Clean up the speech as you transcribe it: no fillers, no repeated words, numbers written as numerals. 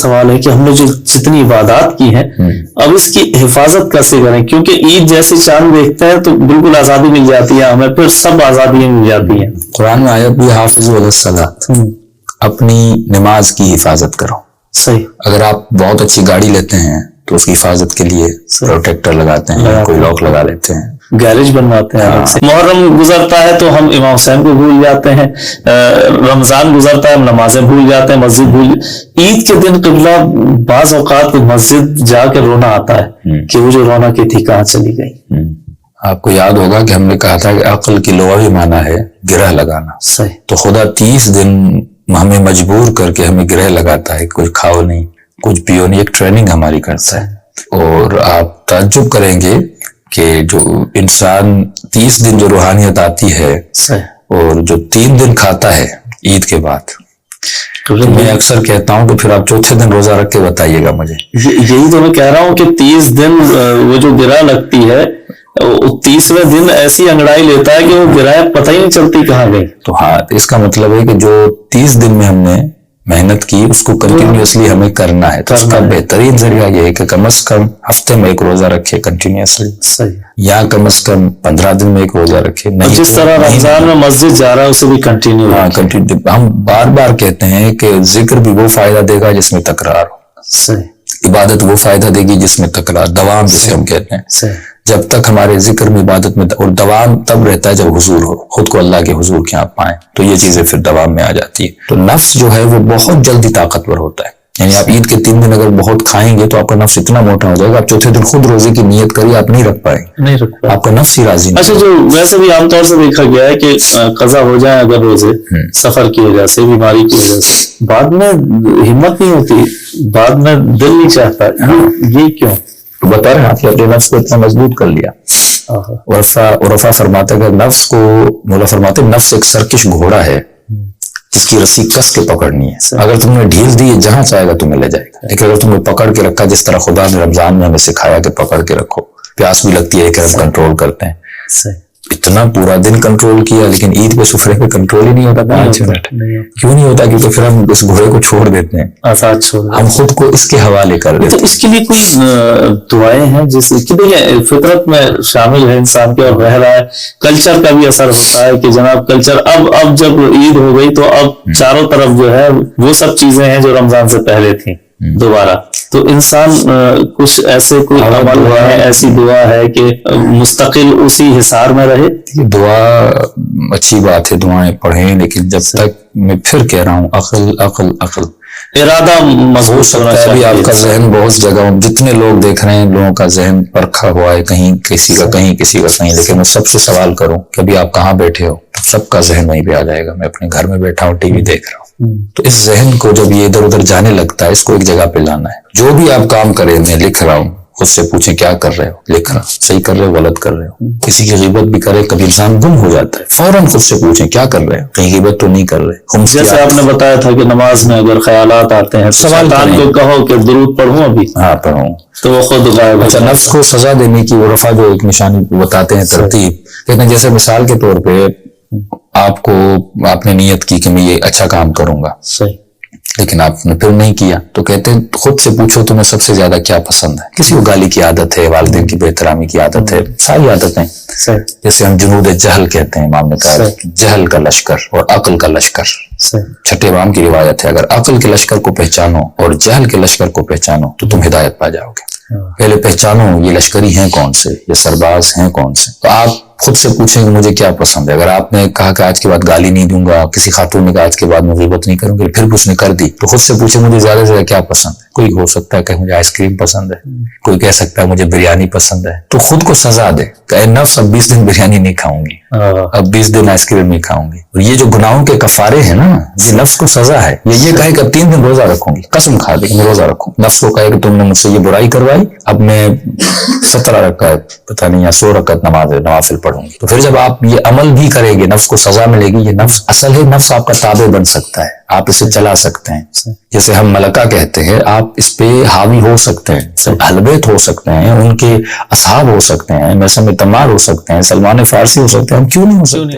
سوال ہے کہ ہم نے جو جتنی عبادات کی ہیں اب اس کی حفاظت کیسے کریں، کیونکہ عید جیسے چاند دیکھتے ہیں تو بالکل آزادی مل جاتی ہے ہمیں، پھر سب آزادیاں مل جاتی ہیں. قرآن میں آیت بھی حافظوا علی الصلاۃ، اپنی نماز کی حفاظت کرو. صحیح. اگر آپ بہت اچھی گاڑی لیتے ہیں تو اس کی حفاظت کے لیے پروٹیکٹر لگاتے ہیں، کوئی لاک لگا لیتے ہیں، گیرج بنواتے ہیں. محرم گزرتا ہے تو ہم امام حسین کو بھول جاتے ہیں، رمضان گزرتا ہے ہم نمازیں بھول جاتے ہیں، مسجد بھول. عید کے دن قبلہ بعض اوقات مسجد جا کے رونا آتا ہے کہ وہ جو رونقیں تھی کہاں چلی گئی. آپ کو یاد ہوگا کہ ہم نے کہا تھا کہ عقل کی لغوی معنی ہے گرہ لگانا. صحیح. تو خدا 30 دن ہمیں مجبور کر کے ہمیں گرہ لگاتا ہے، کچھ کھاؤ نہیں کچھ پیو نہیں، ایک ٹریننگ ہماری کرتا ہے. اور آپ تعجب کریں گے کہ جو انسان 30 دن جو روحانیت آتی ہے اور جو 3 دن کھاتا ہے عید کے بعد، تو میں اکثر کہتا ہوں کہ پھر آپ چوتھے دن روزہ رکھ کے بتائیے گا مجھے. یہی تو میں کہہ رہا ہوں کہ 30 دن وہ جو گرہ لگتی ہے 30ویں دن ایسی انگڑائی لیتا ہے کہ وہ گرہ پتہ ہی نہیں چلتی کہاں گئی. تو ہاں، اس کا مطلب ہے کہ جو 30 دن میں ہم نے محنت کی اس کو کنٹینیوسلی ہمیں کرنا ہے. تو اس کا بہترین ذریعہ یہ ہے کہ کم از کم ہفتے میں ایک روزہ رکھے کنٹینیوسلی، یا کم از کم 15 دن میں ایک روزہ رکھے. جس طرح رمضان میں مسجد جا رہا ہے اسے بھی کنٹینیو. ہاں کنٹینیو. ہم بار بار کہتے ہیں کہ ذکر بھی وہ فائدہ دے گا جس میں تکرار ہو، عبادت وہ فائدہ دے گی جس میں تکرار، دوام جسے ہم کہتے ہیں. جب تک ہمارے ذکر میں عبادت میں، اور دوام تب رہتا ہے جب حضور ہو، خود کو اللہ کے حضور کے آپ پائیں، تو یہ چیزیں پھر دوام میں آ جاتی ہے. تو نفس جو ہے وہ بہت جلدی طاقتور ہوتا ہے. یعنی آپ عید کے 3 دن اگر بہت کھائیں گے تو آپ کا نفس اتنا موٹا ہو جائے گا، آپ چوتھے دن خود روزے کی نیت کریے آپ نہیں رکھ پائیں، آپ کا نفس ہی راضی نہیں. اچھا، جو ویسے بھی عام طور سے دیکھا گیا ہے کہ قضا ہو جائے اگر روزے سفر کی وجہ سے، بیماری کی وجہ سے، بعد میں ہمت نہیں ہوتی، بعد میں دل نہیں چاہتا. یہ کیوں؟ بتا رہے ہیں آپ اپنے نفس کو اتنا مضبوط کر لیا. عرفا فرماتے ہیں کہ نفس کو، مولا فرماتے ہیں نفس ایک سرکش گھوڑا ہے جس کی رسی کس کے پکڑنی ہے. اگر تم نے ڈھیل دی جہاں چاہے گا تمہیں لے جائے گا، لیکن اگر تم نے پکڑ کے رکھا، جس طرح خدا نے رمضان میں ہمیں سکھایا کہ پکڑ کے رکھو، پیاس بھی لگتی ہے کہ ہم کنٹرول کرتے ہیں، اتنا پورا دن کنٹرول کیا، لیکن عید پہ سفرے پہ کنٹرول ہی نہیں ہوتا. 5 منٹ کیوں نہیں ہوتا؟ کیونکہ پھر ہم اس گھوڑے کو چھوڑ دیتے ہیں، ہم خود کو اس کے حوالے کر دیتے ہیں. تو اس کے لیے کوئی دعائیں ہیں جس کی دیکھیں فطرت میں شامل ہے انسان کے، اور رہ رہا ہے. کلچر کا بھی اثر ہوتا ہے کہ جناب کلچر اب جب عید ہو گئی تو اب چاروں طرف جو ہے وہ سب چیزیں ہیں جو رمضان سے پہلے تھیں دوبارہ. تو انسان کچھ ایسے کوئی عمل ہے، ایسی دعا ہے کہ مستقل اسی حصار میں رہے. دعا اچھی بات ہے، دعائیں پڑھیں، لیکن جب تک میں پھر کہہ رہا ہوں عقل ارادہ مضبوط ہونا چاہیے. ابھی آپ کا ذہن بہت جگہ، جتنے لوگ دیکھ رہے ہیں لوگوں کا ذہن پرکھا ہوا ہے، کہیں کسی کا کہیں کسی کا کہیں. لیکن میں سب سے سوال کروں کہ ابھی آپ کہاں بیٹھے ہو، سب کا ذہن وہیں پہ آ جائے گا. میں اپنے گھر میں بیٹھا ہوں، ٹی وی دیکھ رہا ہوں. تو اس ذہن کو جب یہ ادھر ادھر جانے لگتا ہے، اس کو ایک جگہ پہ لانا ہے. جو بھی آپ کام کریں، میں لکھ رہا ہوں، خود سے پوچھیں کیا کر رہے ہو، لکھ رہا ہوں، صحیح کر رہے ہو غلط کر رہے ہو. کسی کی غیبت بھی کرے، کبھی انسان گم ہو جاتا ہے، فوراً خود سے پوچھیں کیا کر رہے ہو، کہیں غیبت تو نہیں کر رہے. جیسے آپ نے بتایا تھا کہ نماز میں اگر خیالات آتے ہیں، سوال کو کہو کہ درود پڑھوں ابھی، ہاں پڑھوں، تو وہ خود غائب. اچھا، نفس کو سزا دینے کی عرفا جو ایک نشانی بتاتے ہیں ترتیب، لیکن جیسے مثال کے طور پہ آپ نے نیت کی کہ میں یہ اچھا کام کروں گا، لیکن آپ نے پھر نہیں کیا، تو کہتے ہیں خود سے پوچھو تمہیں سب سے زیادہ کیا پسند ہے. کسی کو گالی کی عادت ہے، والدین کی بے احترامی کی عادت ہے، ساری عادتیں. جیسے ہم جنود جہل کہتے ہیں، امام نے کہا جہل کا لشکر اور عقل کا لشکر. چھٹے امام کی روایت ہے، اگر عقل کے لشکر کو پہچانو اور جہل کے لشکر کو پہچانو تو تم ہدایت پا جاؤ گے. پہلے پہچانو یہ لشکری ہیں کون سے، یہ سرباز ہیں کون سے. تو آپ خود سے پوچھیں کہ مجھے کیا پسند ہے. اگر آپ نے کہا کہ آج کے بعد گالی نہیں دوں گا، کسی خاتون نے کہا آج کے بعد میں غیبت نہیں کروں گی، پھر بھی اس نے کر دی، تو خود سے پوچھیں مجھے زیادہ سے زیادہ کیا پسند ہے. کوئی ہو سکتا ہے کہ مجھے آئس کریم پسند ہے، کوئی کہہ سکتا ہے مجھے بریانی پسند ہے. تو خود کو سزا دے کہ اے نفس اب 20 دن بریانی نہیں کھاؤں گی، اب 20 دن آئس کریم نہیں کھاؤں گی. اور یہ جو گناہوں کے کفارے ہیں نا، یہ نفس کو سزا ہے. یہ کہے کہ اب 3 دن روزہ رکھوں گی، قسم کھا دے کہ میں روزہ رکھوں. نفس کو کہے کہ تم نے مجھ سے یہ برائی کروائی، اب میں 17 رکعت پتہ نہیں یا 100 رکعت نوافل پڑھوں گی. تو پھر جب آپ یہ عمل بھی کریں گے، نفس کو سزا ملے گی. یہ نفس اصل ہے، نفس آپ کا تابع بن سکتا ہے، آپ اسے چلا سکتے ہیں. جیسے ہم ملکہ کہتے ہیں، آپ اس پہ حاوی ہو سکتے ہیں، اہل بیت ہو سکتے ہیں، ان کے اصحاب ہو سکتے ہیں، میثم تمار ہو سکتے ہیں، سلمان فارسی ہو سکتے ہیں، ہم کیوں نہیں ہو سکتے؟